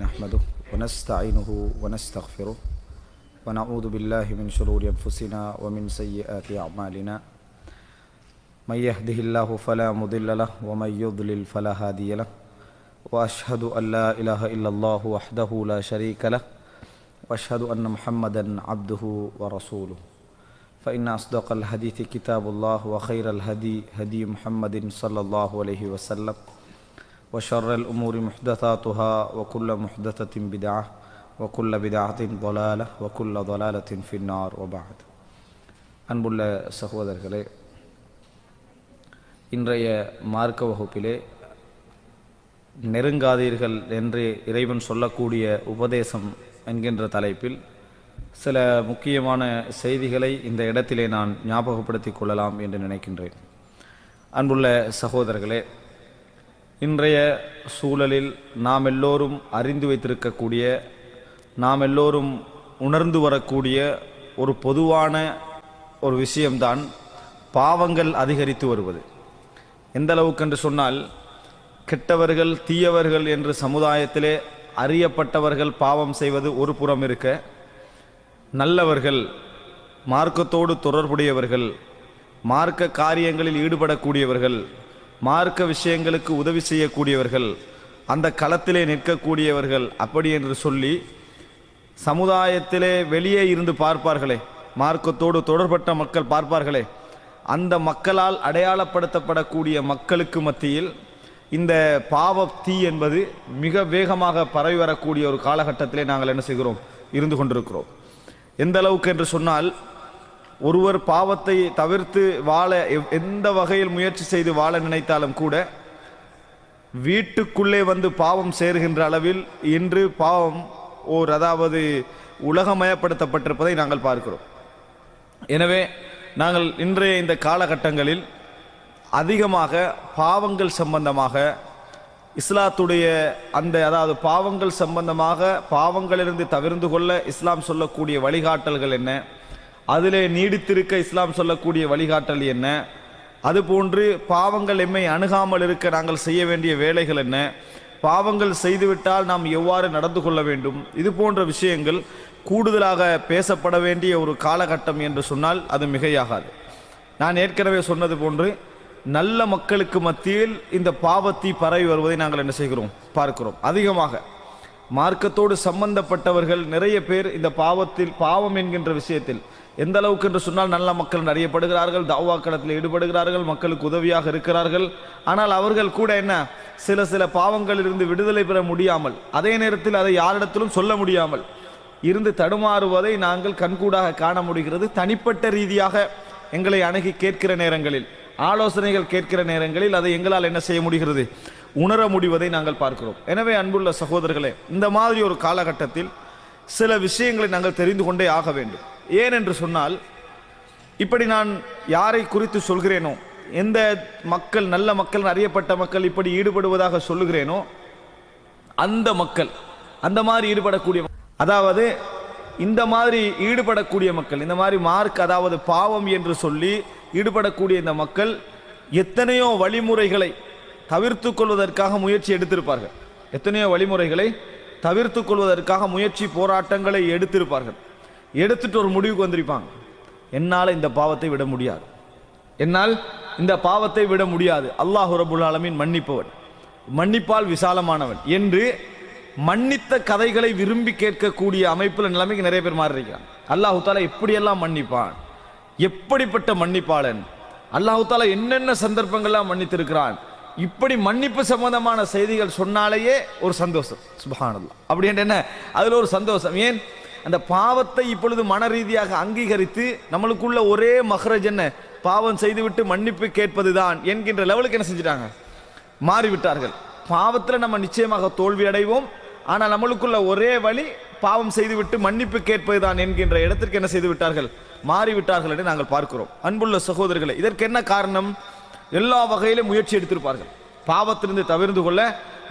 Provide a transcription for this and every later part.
نحمده ونستعينه ونستغفره ونعوذ بالله من شرور أنفسنا ومن سيئات أعمالنا من يهده الله فلا مضل له ومن يضلل فلا هادي له وأشهد أن لا إله إلا الله وحده لا شريك له وأشهد أن محمدا عبده ورسوله فإن أصدق الحديث كتاب الله وخير الهدي هدي محمد صلى الله عليه وسلم وشر الأمور محدثاتها وكل محدثة بدعة وكل بدعة ضلالة وكل ضلالة في النار وبعد அன்புள்ள சகோதரர்களே, இன்றைய மார்க்க வகுப்பிலே நெருங்காதீர்கள் என்று இறைவன் சொல்லக்கூடிய உபதேசம் என்கின்ற தலைப்பில் சில முக்கியமான செய்திகளை இந்த இடத்திலே நான் ஞாபகப்படுத்திக் கொள்ளலாம் என்று நினைக்கின்றேன். அன்புள்ள சகோதரர்களே, இன்றைய சூழலில் நாம் எல்லோரும் அறிந்து வைத்திருக்கக்கூடிய, நாம் எல்லோரும் உணர்ந்து வரக்கூடிய ஒரு பொதுவான ஒரு விஷயம்தான் பாவங்கள் அதிகரித்து வருவது. எந்த அளவுக்கு என்று சொன்னால், கெட்டவர்கள் தீயவர்கள் என்று சமுதாயத்திலே அறியப்பட்டவர்கள் பாவம் செய்வது ஒரு புறம் இருக்க, நல்லவர்கள் மார்க்கத்தோடு தொடர்புடையவர்கள், மார்க்க காரியங்களில் ஈடுபடக்கூடியவர்கள், மார்க்க விஷயங்களுக்கு உதவி செய்யக்கூடியவர்கள், அந்த களத்திலே நிற்கக்கூடியவர்கள் அப்படி என்று சொல்லி சமுதாயத்திலே வெளியே இருந்து பார்ப்பார்களே, மார்க்கத்தோடு தொடர்பட்ட மக்கள் பார்ப்பார்களே, அந்த மக்களால் அடையாளப்படுத்தப்படக்கூடிய மக்களுக்கு மத்தியில் இந்த பாவ தீ என்பது மிக வேகமாக பரவி வரக்கூடிய ஒரு காலகட்டத்திலே நாங்கள் என்ன செய்கிறோம், இருந்து கொண்டிருக்கிறோம். எந்த அளவுக்கு என்று சொன்னால், ஒருவர் பாவத்தை தவிர்த்து வாழ எந்த வகையில் முயற்சி செய்து வாழ நினைத்தாலும் கூட வீட்டுக்குள்ளே வந்து பாவம் சேர்கின்ற அளவில் இன்று பாவம் அதாவது உலகமயப்படுத்தப்பட்டிருப்பதை நாங்கள் பார்க்கிறோம். எனவே நாங்கள் இன்றைய இந்த காலகட்டங்களில் அதிகமாக பாவங்கள் சம்பந்தமாக இஸ்லாத்துடைய அதாவது பாவங்கள் சம்பந்தமாக பாவங்களிலிருந்து தவிர்ந்து கொள்ள இஸ்லாம் சொல்லக்கூடிய வழிகாட்டல்கள் என்ன, அதிலே நீடித்திருக்க இஸ்லாம் சொல்லக்கூடிய வழிகாட்டல் என்ன, அதுபோன்று பாவங்கள் எம்மை அணுகாமல் இருக்க நாங்கள் செய்ய வேண்டிய வேலைகள் என்ன, பாவங்கள் செய்துவிட்டால் நாம் எவ்வாறு நடந்து கொள்ள வேண்டும், இது போன்ற விஷயங்கள் கூடுதலாக பேசப்பட வேண்டிய ஒரு காலகட்டம் என்று சொன்னால் அது மிகையாகாது. நான் ஏற்கனவே சொன்னது போன்று நல்ல மக்களுக்கு மத்தியில் இந்த பாவத்தை பரவி வருவதை நாங்கள் என்ன செய்கிறோம், பார்க்கிறோம். அதிகமாக மார்க்கத்தோடு சம்பந்தப்பட்டவர்கள் நிறைய பேர் இந்த பாவம் என்கின்ற விஷயத்தில் எந்த அளவுக்கு என்று சொன்னால், நல்ல மக்கள் அறியப்படுகிறார்கள், தாவா களத்தில் ஈடுபடுகிறார்கள், மக்களுக்கு உதவியாக இருக்கிறார்கள். ஆனால் அவர்கள் கூட என்ன, சில பாவங்களிலிருந்து விடுதலை பெற முடியாமல், அதே நேரத்தில் அதை யாரிடத்திலும் சொல்ல முடியாமல் இருந்து தடுமாறுவதை நாங்கள் கண்கூடாக காண முடிகிறது. தனிப்பட்ட ரீதியாக எங்களை அணுகி கேட்கிற நேரங்களில், ஆலோசனைகள் கேட்கிற நேரங்களில் அதை எங்களால் என்ன செய்ய முடிகிறது, உணர முடிவதை நாங்கள் பார்க்கிறோம். எனவே அன்புள்ள சகோதரர்களே, இந்த மாதிரி ஒரு காலகட்டத்தில் சில விஷயங்களை நாங்கள் தெரிந்து கொண்டே ஆக வேண்டும். ஏன் என்று சொன்னால், இப்படி நான் யாரை குறித்து சொல்கிறேனோ, எந்த மக்கள் நல்ல மக்கள் அறியப்பட்ட மக்கள் இப்படி ஈடுபடுவதாக சொல்லுகிறேனோ, அந்த மக்கள் அந்த மாதிரி ஈடுபடக்கூடிய, அதாவது இந்த மாதிரி ஈடுபடக்கூடிய மக்கள், இந்த மாதிரி அதாவது பாவம் என்று சொல்லி ஈடுபடக்கூடிய இந்த மக்கள் எத்தனையோ வழிமுறைகளை தவிர்த்து கொள்வதற்காக முயற்சி எடுத்திருப்பார்கள். எத்தனையோ வழிமுறைகளை தவிர்த்து கொள்வதற்காக முயற்சி போராட்டங்களை எடுத்திருப்பார்கள். எடுத்துட்டு ஒரு முடிவுக்கு வந்திருப்பாங்க, என்னால் இந்த பாவத்தை விட முடியாது, என்னால் இந்த பாவத்தை விட முடியாது, அல்லாஹ் ரப்புல் ஆலமீன் மன்னிப்பவன், மன்னிப்பால் விசாலமானவன் என்று மன்னித்த கதைகளை விரும்பி கேட்கக்கூடிய அமைப்புல நிலைமைக்கு நிறைய பேர் மாறி இருக்கிறாங்க. அல்லாஹு தாலா எப்படியெல்லாம் மன்னிப்பான், எப்படிப்பட்ட மன்னிப்பாளன், அல்லாஹு தாலா என்னென்ன சந்தர்ப்பங்கள்லாம் மன்னித்திருக்கிறான், இப்படி மன்னிப்பு சம்பந்தமான செய்திகள் சொன்னாலேயே ஒரு சந்தோஷம். சுப்ஹானல்லாஹ். அப்படி என்ன, அதுல ஒரு சந்தோஷம். ஏன், அந்த பாவத்தை இப்பொழுது மன ரீதியாக அங்கீகரித்து நம்மளுக்குள்ள ஒரே மஹ்ரஜ் என்ன, பாவம் செய்துவிட்டு மன்னிப்பு கேட்பதுதான் என்கின்ற லெவலுக்கு என்ன செஞ்சிட்டாங்க, மாறிவிட்டார்கள். பாவத்தில் நம்ம நிச்சயமாக தோல்வி அடைவோம், ஆனால் நம்மளுக்குள்ள ஒரே வழி பாவம் செய்துவிட்டு மன்னிப்பு கேட்பதுதான் என்கின்ற இடத்திற்கு என்ன செய்து விட்டார்கள், மாறிவிட்டார்கள் என்று நாங்கள் பார்க்கிறோம். அன்புள்ள சகோதரர்களை, இதற்கு என்ன காரணம், எல்லா வகையிலும் முயற்சி எடுத்திருப்பார்கள், பாவத்திலிருந்து தவிர்த்து கொள்ள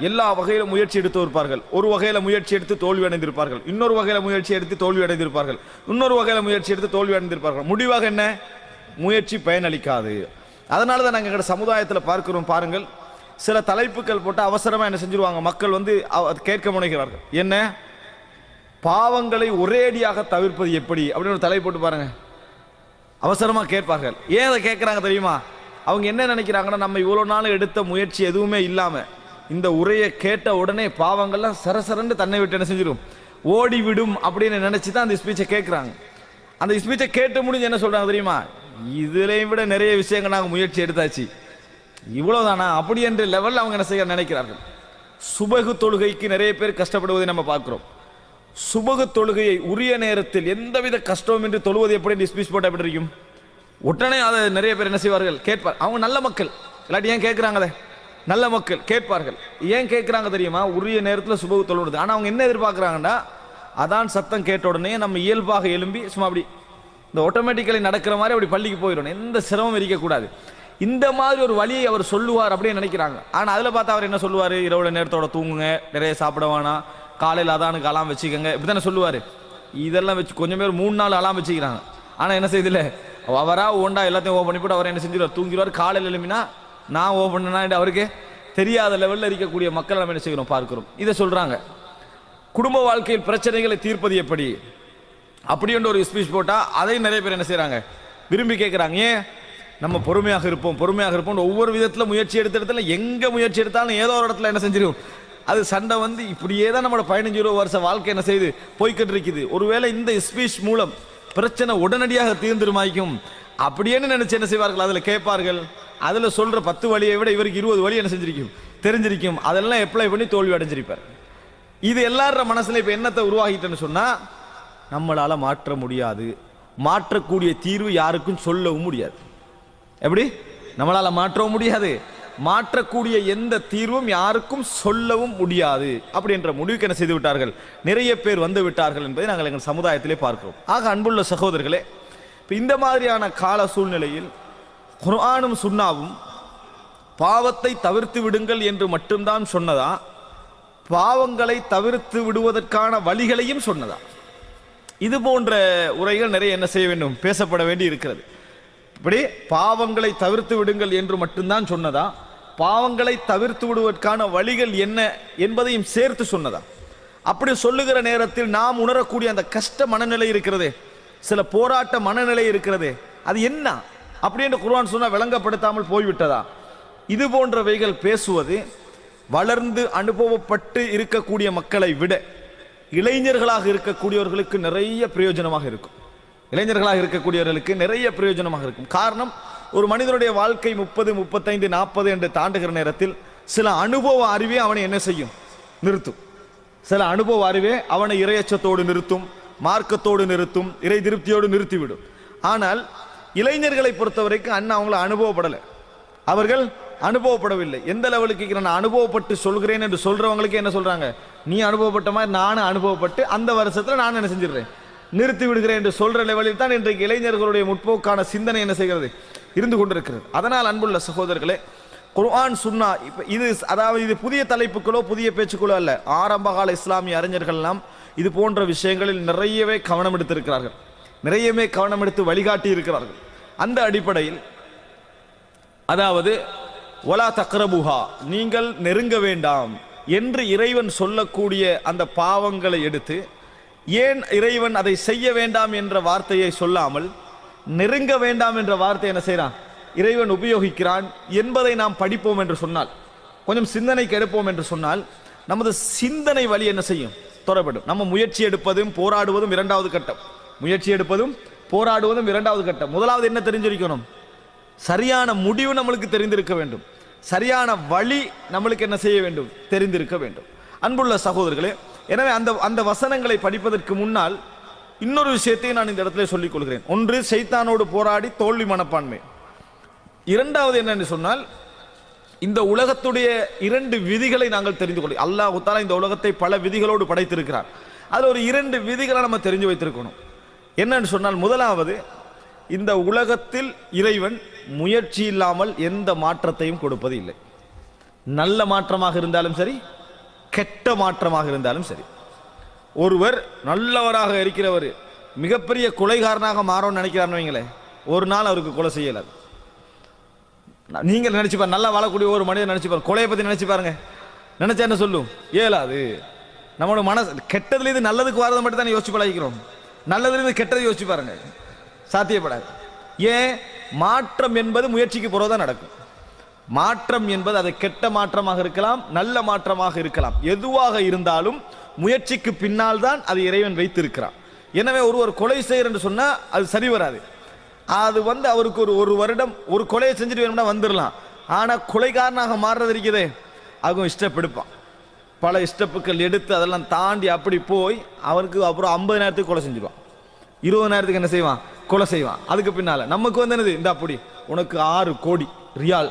எல்லா வகையிலும் முயற்சி எடுத்து இருப்பார்கள். ஒரு வகையில முயற்சி எடுத்து தோல்வி அடைந்திருப்பார்கள், இன்னொரு வகையில முயற்சி எடுத்து தோல்வி அடைந்திருப்பார்கள், இன்னொரு வகையில முயற்சி எடுத்து தோல்வி அடைந்திருப்பார்கள். முடிவாக என்ன, முயற்சி பயனளிக்காது. அதனால தான் நாங்கள் சமுதாயத்தில் பார்க்கிறோம். பாருங்கள், சில தலைப்புகள் போட்டு அவசரமா என்ன செஞ்சிருவாங்க, மக்கள் வந்து கேட்க முனைகிறார்கள். என்ன, பாவங்களை ஒரேடியாக தவிர்ப்பது எப்படி அப்படின்னு ஒரு தலைப்பு போட்டு பாருங்க. அவசரமா கேட்பார்கள். ஏன் அதை கேட்கிறாங்க தெரியுமா? அவங்க என்ன நினைக்கிறாங்கன்னா, நம்ம இவ்வளவு நாள் எடுத்த முயற்சி எதுவுமே இல்லாம இந்த உரையை கேட்ட உடனே பாவங்கள்லாம் சரசரன்னு தன்னை விட்டு என்ன செஞ்சிடும், ஓடிவிடும் அப்படின்னு நினைச்சு தான் அந்த ஸ்பீச்சை கேட்குறாங்க. அந்த ஸ்பீச்சை கேட்டு முடிஞ்சு என்ன சொல்றாங்க தெரியுமா, இதுலையும் விட நிறைய விஷயங்கள் நாங்கள் முயற்சி எடுத்தாச்சு, இவ்வளவுதானா அப்படி என்ற லெவலில் அவங்க என்ன செய்ய நினைக்கிறார்கள். சுபகு தொழுகைக்கு நிறைய பேர் கஷ்டப்படுவதை நம்ம பார்க்கிறோம். சுபகு தொழுகையை உரிய நேரத்தில் எந்தவித கஷ்டமும் என்று தொழுவது எப்படி ஸ்பீச் போட்டால் எப்படி இருக்கும்? உடனே அதை நிறைய பேர் என்ன செய்வார்கள், கேட்பார். அவங்க நல்ல மக்கள், இல்லாட்டி ஏன் கேட்குறாங்க? அதை நல்ல மக்கள் கேட்பார்கள். ஏன் கேட்குறாங்க தெரியுமா? உரிய நேரத்தில் சுபகு தொழுவது. ஆனால் அவங்க என்ன எதிர்பார்க்குறாங்கன்னா, அதான் சத்தம் கேட்ட உடனே நம்ம இயல்பாக எழும்பி சும்மா அப்படி இந்த ஆட்டோமேட்டிக்கலி நடக்கிற மாதிரி அப்படி பள்ளிக்கு போயிடணும், எந்த சிரமம் இருக்கக்கூடாது. இந்த மாதிரி ஒரு வழியை அவர் சொல்லுவார் அப்படின்னு நினைக்கிறாங்க. ஆனால் அதில் பார்த்தா அவர் என்ன சொல்லுவார், இரவு நேரத்தோட தூங்குங்க, நிறைய சாப்பிட வேணாம், காலையில் அதானுக்கு அலாம் வச்சுக்கோங்க, இப்படி தானே சொல்லுவார். இதெல்லாம் வச்சு கொஞ்சம் பேர் 3 நாள் அலாம் வச்சுக்கிறாங்க. ஆனால் என்ன செய்யுதுல, அவராக ஓண்டா எல்லாத்தையும் ஓப்பன் பண்ணிவிட்டு அவர் என்ன செஞ்சிருவார், தூங்கிடுவார். காலையில் எழுப்பினா நான் ஓப்பன் பண்ணா அவருக்கு தெரியாத லெவலில் இருக்கக்கூடிய மக்கள் நம்ம என்ன செய்கிறோம் பார்க்கிறோம். இதை சொல்கிறாங்க. குடும்ப வாழ்க்கையில் பிரச்சனைகளை தீர்ப்பது எப்படி அப்படின்ற ஒரு ஸ்பீச் போட்டால் அதை நிறைய பேர் என்ன செய்கிறாங்க, விரும்பி கேட்குறாங்க. ஏன், நம்ம பொறுமையாக இருப்போம் பொறுமையாக இருப்போம், ஒவ்வொரு விதத்தில் முயற்சி எடுத்த இடத்துல எங்கே முயற்சி எடுத்தாலும் ஏதோ ஒரு இடத்துல என்ன செஞ்சிடும், அது சண்டை வந்து இப்படியே தான் நம்மளோட 15-20 வருஷ வாழ்க்கை என்ன செய்யுது, போய்கிட்டு இருக்குது. ஒருவேளை இந்த ஸ்பீச் மூலம் பிரச்சனை உடனடியாக தீர்ந்துருமாய்க்கும் அப்படியேன்னு நினைச்சு என்ன செய்வார்கள், அதில் கேட்பார்கள். அதில் சொல்ற 10 வழியை விட இவருக்கு 20 வழி என்ன செஞ்சிருக்கும், தெரிஞ்சிருக்கும். அதெல்லாம் அப்ளை பண்ணி தோல்வி அடைஞ்சிருப்பார். இது எல்லார மனசுல இப்ப என்னத்தை உருவாகிட்டேன்னு சொன்னா, நம்மளால மாற்ற முடியாது, மாற்றக்கூடிய தீர்வு யாருக்கும் சொல்லவும் முடியாது. எப்படி, நம்மளால மாற்றவும் முடியாது, மாற்றக்கூடிய எந்த தீர்வும் யாருக்கும் சொல்லவும் முடியாது அப்படின்ற முடிவுக்கு என்ன செய்து விட்டார்கள், நிறைய பேர் வந்து விட்டார்கள் என்பதை நாங்கள் எங்கள் சமுதாயத்திலே பார்க்கிறோம். ஆக அன்புள்ள சகோதரர்களே, இந்த மாதிரியான கால சூழ்நிலையில் குர்ஆனும் சுன்னாவும் பாவத்தை தவிர்த்து விடுங்கள் என்று மட்டும்தான் சொன்னதா, பாவங்களை தவிர்த்து விடுவதற்கான வழிகளையும் சொன்னதா? இது போன்ற உரைகள் நிறைய என்ன செய்ய வேண்டும், பேசப்பட வேண்டி இருக்கிறது. இப்படி பாவங்களை தவிர்த்து விடுங்கள் என்று மட்டும்தான் சொன்னதா, பாவங்களை தவிர்த்து விடுவதற்கான வழிகள் என்ன என்பதையும் சேர்த்து சொன்னதா? அப்படி சொல்லுகிற நேரத்தில் நாம் உணரக்கூடிய அந்த கஷ்ட மனநிலை இருக்கிறதே, சில போராட்ட மனநிலை இருக்கிறதே, அது என்ன அப்படின்னு குர்ஆன் சொன்னா விளங்கப்படுத்தாமல் போய்விட்டதா? இது போன்றவைகள் பேசுவது வளர்ந்து அனுபவப்பட்டு இருக்கக்கூடிய மக்களை விட இளைஞர்களாக இருக்கக்கூடியவர்களுக்கு நிறைய பிரயோஜனமாக இருக்கும். இளைஞர்களாக இருக்கக்கூடியவர்களுக்கு நிறைய பிரயோஜனமாக இருக்கும். காரணம், ஒரு மனிதனுடைய வாழ்க்கை 30, 35, 40 என்று தாண்டுகிற நேரத்தில் சில அனுபவ அறிவே அவனை என்ன செய்யும், நிறுத்தும். சில அனுபவ அறிவே அவனை இறையச்சத்தோடு நிறுத்தும், மார்க்கத்தோடு நிறுத்தும், இறை திருப்தியோடு நிறுத்திவிடும். ஆனால் இளைஞர்களை பொறுத்தவரைக்கும் அண்ணா அவங்கள அனுபவப்படலை, அவர்கள் அனுபவப்படவில்லை. எந்த லெவலுக்கு நான் அனுபவப்பட்டு சொல்கிறேன் என்று சொல்றவங்களுக்கு என்ன சொல்றாங்க, நீ அனுபவப்பட்ட மாதிரி நானும் அனுபவப்பட்டு அந்த வருஷத்துல நான் என்ன செஞ்சிடறேன், நிறுத்தி விடுகிறேன் என்று சொல்ற லெவலில் தான் இன்றைக்கு இளைஞர்களுடைய முற்போக்கான சிந்தனை என்ன செய்கிறது, இருந்து கொண்டிருக்கிறது. அதனால் அன்புள்ள சகோதரர்களே, குர்ஆன் சுன்னா இது அதாவது இது புதிய தலைப்புகளோ புதிய பேச்சுக்களோ அல்ல. ஆரம்பகால இஸ்லாமிய அறிஞர்கள் எல்லாம் இது போன்ற விஷயங்களில் நிறையவே கவனம் எடுத்திருக்கிறார்கள், நிறையவே கவனம் எடுத்து வழிகாட்டி இருக்கிறார்கள். அந்த அடிப்படையில் அதாவது வலா தக்ரபுஹா, நீங்கள் நெருங்க வேண்டாம் என்று இறைவன் சொல்லக்கூடிய அந்த பாவங்களை எடுத்து, ஏன் இறைவன் அதை செய்ய வேண்டாம் என்ற வார்த்தையை சொல்லாமல் நெருங்க வேண்டாம் என்ற வார்த்தை என்ன செய்யறான், இறைவன் உபயோகிக்கிறான் என்பதை நாம் படிப்போம் என்று சொன்னால், கொஞ்சம் சிந்தனைக்கு எடுப்போம் என்று சொன்னால், நமது சிந்தனை வழி என்ன செய்யும், தொடரப்படும். நம்ம முயற்சி எடுப்பதும் போராடுவதும் 2வது கட்டம், முயற்சி எடுப்பதும் போராடுவதும் 2வது கட்டம். முதலாவது என்ன தெரிஞ்சிருக்கணும், சரியான முடிவு நம்மளுக்கு தெரிந்திருக்க வேண்டும், சரியான வழி நம்மளுக்கு என்ன செய்ய வேண்டும், தெரிந்திருக்க வேண்டும். அன்புள்ள சகோதரர்களே, எனவே அந்த வசனங்களை படிப்பதற்கு முன்னால் இன்னொரு விஷயத்தை நான் இந்த இடத்துல சொல்லிக் கொள்கிறேன். ஒன்று, சைத்தானோடு போராடி தோல்வி மனப்பான்மை. 2வது என்னன்னு சொன்னால், இந்த உலகத்துடைய 2 விதிகளை நாங்கள் தெரிந்து கொள்ள. அல்லாஹ் தஆலா இந்த உலகத்தை பல விதிகளோடு படைத்திருக்கிறார். அதில் ஒரு 2 விதிகளை நம்ம தெரிஞ்சு வைத்திருக்கணும். என்னன்னு சொன்னால், முதலாவது, இந்த உலகத்தில் இறைவன் முயற்சி இல்லாமல் எந்த மாற்றத்தையும் கொடுப்பது இல்லை. நல்ல மாற்றமாக இருந்தாலும் சரி, கெட்ட மாற்றமாக இருந்தாலும் சரி. ஒருவர் நல்லவராக இருக்கிறவர் மிகப்பெரிய கொலைகாரனாக மாறணும்னு நினைக்கிறான்னு வைங்களேன், ஒரு நாள் அவருக்கு கொலை செய்யலாது. நீங்கள் நினைச்சு பாருங்க, நல்லா வாழக்கூடிய ஒரு மனிதன் நினைச்சு பாருங்க, கொலையை பத்தி நினைச்சு பாருங்க, நினைச்சா என்ன சொல்லும்? ஏலாது. நம்மளோட மனசு கெட்டதுலேருந்து நல்லதுக்கு வரதை மட்டும் தான் யோசிச்சு பழகிக்கிறோம். நல்லதுலேருந்து கெட்டதை யோசிச்சு பாருங்க, சாத்தியப்படாது. ஏன்? மாற்றம் என்பது முயற்சிக்கு போறதான் நடக்கும். மாற்றம் என்பது அது கெட்ட மாற்றமாக இருக்கலாம், நல்ல மாற்றமாக இருக்கலாம். எதுவாக இருந்தாலும் முயற்சிக்கு பின்னால் தான் அது இறைவன் வைத்திருக்கிறான். எனவே ஒருவர் கொலை செய்யற என்று சொன்னா அது சரி வராது. அது அவருக்கு ஒரு வருடம் ஒரு கொலையை செஞ்சுட்டு வேணும்னா வந்துடலாம். ஆனா கொலைகாரனாக மாறுறது இருக்குதே, அவங்க இஷ்டப்படுப்பான். பல ஸ்டெப்புகள் எடுத்து அதெல்லாம் தாண்டி அப்படி போய் அவருக்கு அப்புறம் 50 நேரத்துக்கு கொலை செஞ்சிருவான், 20 நேரத்துக்கு என்ன செய்வான்? கொலை செய்வான். அதுக்கு பின்னால நமக்கு என்னது? இந்த அப்படி உனக்கு 6 கோடி ரியால்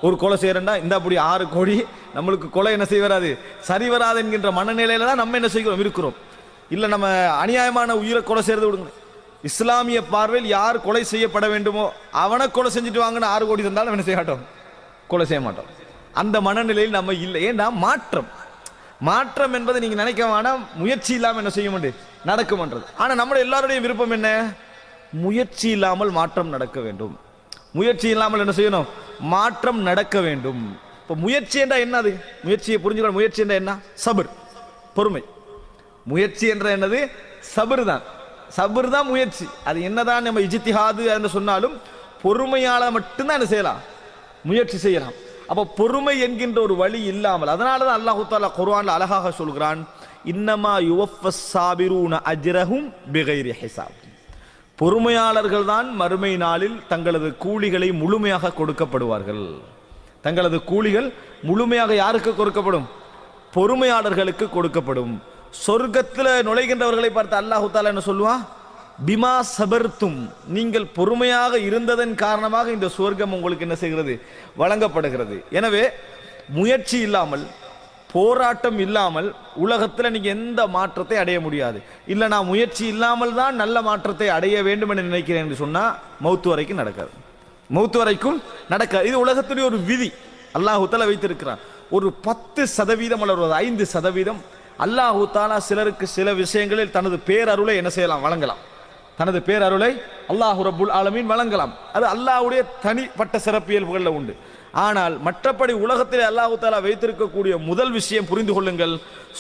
ஒரு கொலை செய்யறா, இந்த அப்படி 6 கோடி, நம்மளுக்கு கொலை என்ன செய்ய வராது, சரி வராது என்கின்ற மனநிலையில தான் நம்ம என்ன செய்கிறோம், இருக்கிறோம். இல்ல நம்ம அநியாயமான உயிரை கொலை செய்யறது விடுங்க. இஸ்லாமிய பார்வையில் யார் கொலை செய்யப்பட வேண்டுமோ அவனை கொலை செஞ்சுட்டு வாங்கன்னு 6 கோடி தந்தாலும் என்ன செய்ய மாட்டோம், கொலை செய்ய மாட்டோம். அந்த மனநிலையில் நம்ம இல்லை. ஏன்னா மாற்றம் மாற்றம் என்பதை நீங்க நினைக்க வேணாம், முயற்சி இல்லாமல் என்ன செய்ய முடியும், நடக்கும்ன்றது. ஆனா நம்ம எல்லாருடைய விருப்பம் என்ன? முயற்சி இல்லாமல் மாற்றம் நடக்க வேண்டும். முயற்சி இல்லாமல் என்ன செய்யணும், மாற்றம் நடக்க வேண்டும். இப்போ முயற்சி என்றா என்னது? முயற்சியை புரிஞ்சுக்கணும். முயற்சி என்றா என்ன? சபர், பொறுமை. முயற்சி என்ற என்னது? சபர் தான். சபர் தான் முயற்சி. அது என்னதான் நம்ம இஜ்திஹாது என்று சொன்னாலும் பொறுமையால மட்டும்தான் என்ன செய்யலாம், முயற்சி செய்யலாம். அப்போ பொறுமை என்கின்ற ஒரு வழி இல்லாமல், அதனால தான் அல்லாஹ் தஆலா குர்ஆன்ல அழகாக சொல்கிறான், இன்னமா யுவஃபஸ் சாபிரூன அஜ்ரஹும் பிகைரி ஹிசாப். பொறுமையாளர்கள் தான் மறுமை நாளில் தங்களது கூலிகளை முழுமையாக கொடுக்கப்படுவார்கள். தங்களது கூலிகள் முழுமையாக யாருக்கு கொடுக்கப்படும்? பொறுமையாளர்களுக்கு கொடுக்கப்படும். சொர்க்கத்தில் நுழைகின்றவர்களை பார்த்து அல்லாஹ் தஆலா என்ன சொல்லுவான்? பிமா சபர்த்தும், நீங்கள் பொறுமையாக இருந்ததன் காரணமாக இந்த சொர்க்கம் உங்களுக்கு என்ன செய்கிறது, வழங்கப்படுகிறது. எனவே முயற்சி இல்லாமல், போராட்டம் இல்லாமல் உலகத்தில் நீங்க எந்த மாற்றத்தை அடைய முடியாது. இல்ல நான் முயற்சி இல்லாமல் தான் நல்ல மாற்றத்தை அடைய வேண்டும் என்று நினைக்கிறேன் என்று சொன்னா மௌத்து வரைக்கும் நடக்காது. மௌத்து வரைக்கும் நடக்காது. இது உலகத்துடைய ஒரு விதி, அல்லாஹ் தஆலா வைத்திருக்கிறான். ஒரு 10% அல்லது 5% அல்லாஹ் தஆலா சிலருக்கு சில விஷயங்களில் தனது பேரருளை என்ன செய்யலாம், வழங்கலாம். தனது பேரருளை அல்லாஹ் ரப்புல் ஆலமீன் வழங்கலாம். அது அல்லாஹ்வுடைய தனிப்பட்ட சிறப்பியல்புகளில் உண்டு. ஆனால் மற்றபடி உலகத்தில் அல்லாஹ் தஆலா வைத்திருக்கக்கூடிய முதல் விஷயம் புரிந்து கொள்ளுங்கள்,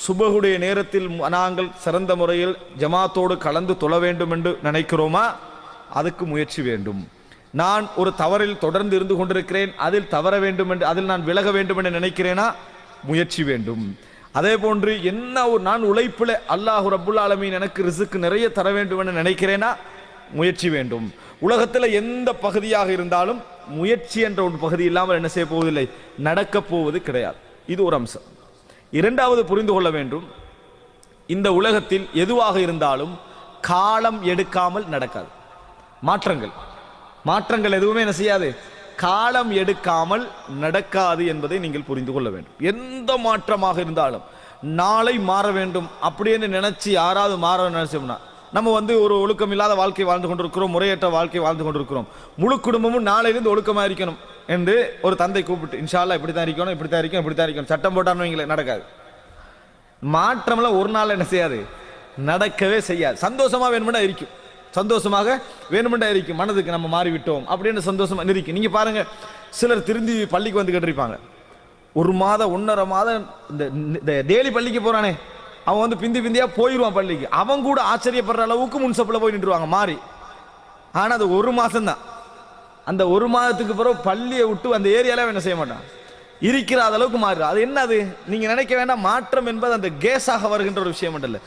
சுபஹுடைய நேரத்தில் நாங்கள் சிறந்த முறையில் ஜமாத்தோடு கலந்து தொழ வேண்டும் என்று நினைக்கிறோமா, அதுக்கு முயற்சி வேண்டும். நான் ஒரு தவறில் தொடர்ந்து இருந்து கொண்டிருக்கிறேன், அதில் தவற வேண்டும் என்று, அதில் நான் விலக வேண்டும் என்று நினைக்கிறேனா, முயற்சி வேண்டும். அதே போன்று என்ன நான் உழைப்பில் அல்லாஹ் ரப்புல் ஆலமீன் எனக்கு ரிஸ்க் நிறைய தர வேண்டும் என்று நினைக்கிறேனா, முயற்சி வேண்டும். உலகத்தில் எந்த பகுதியாக இருந்தாலும் முயற்சி என்ற ஒரு பகுதி இல்லாமல் என்ன செய்ய போவதில்லை, நடக்க போவது கிடையாது. இது ஒரு அம்சம். இரண்டாவது புரிந்து கொள்ள வேண்டும், இந்த உலகத்தில் எதுவாக இருந்தாலும் காலம் எடுக்காமல் நடக்காது. மாற்றங்கள் எதுவுமே என்ன செய்யாது, காலம் எடுக்காமல் நடக்காது என்பதை நீங்கள் புரிந்து கொள்ள வேண்டும். எந்த மாற்றமாக இருந்தாலும் நாளை மாற வேண்டும் அப்படின்னு நினைச்சு யாராவது மாற நினைச்சோம்னா, நம்ம ஒரு ஒழுக்கம் இல்லாத வாழ்க்கை வாழ்ந்து கொண்டிருக்கிறோம், முறையற்ற வாழ்க்கை வாழ்ந்து கொண்டிருக்கிறோம். முழு குடும்பமும் நாளையிலிருந்து ஒழுக்கமாக இருக்கணும் என்று ஒரு தந்தை கூப்பிட்டு, இன்ஷா அல்லாஹ் இப்படி தான் இருக்கணும், இப்படி தான் இருக்கணும், இப்படி தான் இருக்கணும் சட்டம் போட்டான்னு வைங்களேன், நடக்காது. மாற்றம்லாம் ஒரு நாள் என்ன செய்யாது, நடக்கவே செய்யாது. சந்தோஷமா வேணுமெண்டா இருக்கும், சந்தோஷமாக வேணுமெண்டா இருக்கும், மனதுக்கு நம்ம மாறிவிட்டோம் அப்படின்னு சந்தோஷமா இருக்கும். நீங்க பாருங்க, சிலர் திருந்தி பள்ளிக்கு வந்து கேட்டிருப்பாங்க, 1 மாதம் 1.5 மாதம் இந்த டெய்லி பள்ளிக்கு போறானே, அவன் பிந்தியா போயிடுவான் பள்ளிக்கு, அவன் கூட ஆச்சரியப்படுற அளவுக்கு முன்சப்பில் போய் நின்றுவாங்க மாறி. ஆனா அது 1 மாசம் தான். அந்த 1 மாதத்துக்கு பிறகு பள்ளியை விட்டு அந்த ஏரியால என்ன செய்ய மாட்டான், இருக்கிற அளவுக்கு மாறு. அது என்னது, நீங்க நினைக்க வேண்டாம், மாற்றம் என்பது அந்த கேஸாக வருகின்ற ஒரு விஷயம் மட்டும் இல்லை,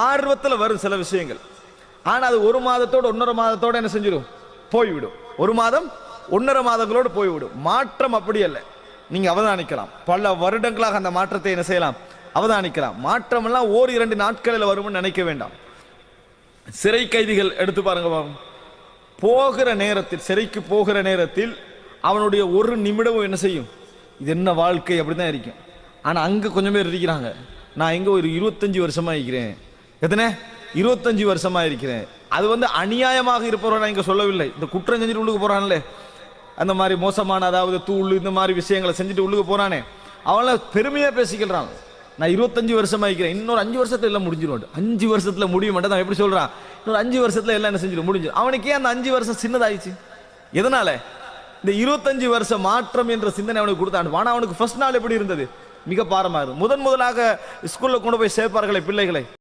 ஆர்வத்தில் வரும் சில விஷயங்கள். ஆனா அது 1 மாதத்தோடு 1.5 மாதத்தோட என்ன செஞ்சிடும், போய்விடும். 1 மாதம் 1.5 மாதங்களோடு போய்விடும். மாற்றம் அப்படி அல்ல, நீங்க அவதானிக்கலாம். பல வருடங்களாக அந்த மாற்றத்தை என்ன செய்யலாம், அவதானிக்கலாம். மாற்றம் எல்லாம் 1-2 நாட்களில் வரும்னு நினைக்க வேண்டாம். சிறை கைதிகள் எடுத்து பாருங்க, போகிற நேரத்தில், சிறைக்கு போகிற நேரத்தில் அவனுடைய 1 நிமிடமும் என்ன செய்யும், இது என்ன வாழ்க்கை அப்படிதான் இருக்கும். ஆனா அங்க கொஞ்சம் பேர் இருக்கிறாங்க, நான் எங்க ஒரு 25 வருஷமா இருக்கிறேன், எத்தனை 25 வருஷமா இருக்கிறேன். அது அநியாயமாக இருப்பவரை நான் இங்க சொல்லவில்லை, இந்த குற்றம் செஞ்சுட்டு உள்ளுக்கு போறான்ல, அந்த மாதிரி மோசமான, அதாவது தூள் இந்த மாதிரி விஷயங்களை செஞ்சுட்டு உள்ளுக்கு போறானே, அவங்கள பெருமையா பேசிக்கிறான், நான் 25 வருஷமா இருக்கிறேன், இன்னொரு 5 வருஷத்துல எல்லாம் முடிஞ்சிடும். 5 வருஷத்துல முடிய மாட்டேன் தான் எப்படி சொல்றான், இன்னொரு 5 வருஷத்துல எல்லாம் என்ன செஞ்சிடும், முடிஞ்சிடும். அவனுக்கே அந்த 5 வருஷம் சின்னதாயிடுச்சு. எதனால? இந்த 25 வருஷ மாற்றம் என்ற சிந்தனை அவனுக்கு கொடுத்தான். ஆனா அவனுக்கு ஃபர்ஸ்ட் நாள் எப்படி இருந்தது? மிக பாரமாக இருந்தது. முதலாக ஸ்கூல்ல கொண்டு போய் சேர்ப்பார்களே பிள்ளைகளை,